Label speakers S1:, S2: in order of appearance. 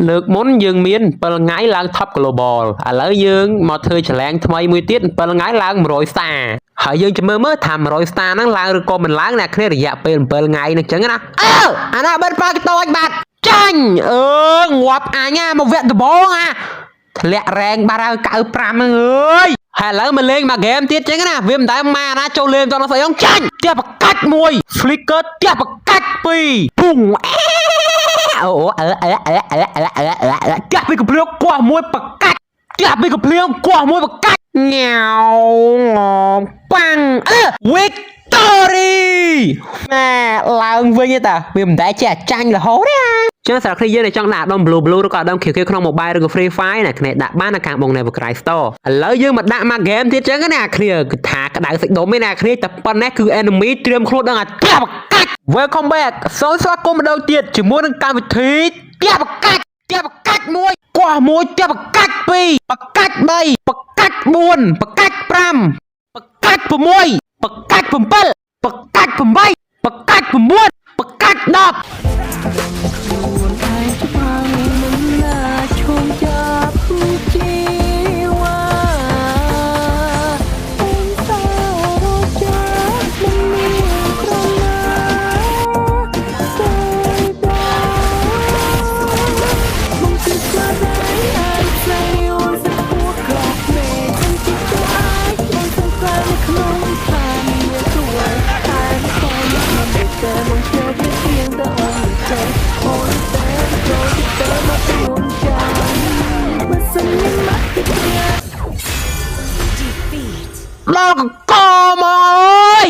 S1: លើកមុនយើងមាន7ថ្ងៃឡើង Top Global ឥឡូវយើងមកធ្វើឆ្លាងថ្មីមួយទៀត7ថ្ងៃឡើង100 star ហើយយើងចាំមើលថា100 star ហ្នឹងឡើងឬក៏មិនឡើងអ្នកគ្នារយៈពេល7ថ្ងៃហ្នឹងចឹងណាអាណាបិទប៉ាកតូចបាត់ចាញ់ងាប់អញមកវគ្គដំបូងធ្លាក់រ៉េងបាត់ហើយ95ហ្នឹងអើយហើយឥឡូវមកលេងមួយហ្គេមទៀតចឹងណាវាមិនដែលមកណាចូលលេងតោះស្អីហ្នឹងចាញ់ផ្ទះបកាច់មួយ Flicker ផ្ទះបកាច់2ពុងចាក់ពីកំភ្លៀងគោះមួយបកាច់ចាក់ពីកំភ្លៀងគោះមួយបកាច់ញ៉ៅប៉ាំងVictory ណែឡើងវិញទេតាវាមិនដែលចេះចាញ់រហូតទេចឹងសម្រាប់គ្នាយើងដែលចង់ដាក់ដុំ blue ឬក៏ដុំ QQ ក្នុង mobile ឬក៏ Free Fire ណាគ្នាដាក់បាននៅខាងបង Nevercry Store ឥឡូវយើងមកដាក់មួយ game ទៀតចឹងណាគ្នាគឺថាក្តៅសាច់ដុំឯណាគ្នាតែប៉ុណ្ណេះគឺ enemy ត្រៀមខ្លួនដល់អាផ្ទះបកាច់ Welcome back សូមស្វាគមន៍ម្ដងទៀតជាមួយនឹងកម្មវិធីផ្ទះបកាច់មួយគោះមួយផ្ទះបកាច់2បកាច់3បកាច់4បកាច់5បកាច់6បកាច់7បកាច់8បកាច់9បកាច់10ដល់កមកអើយ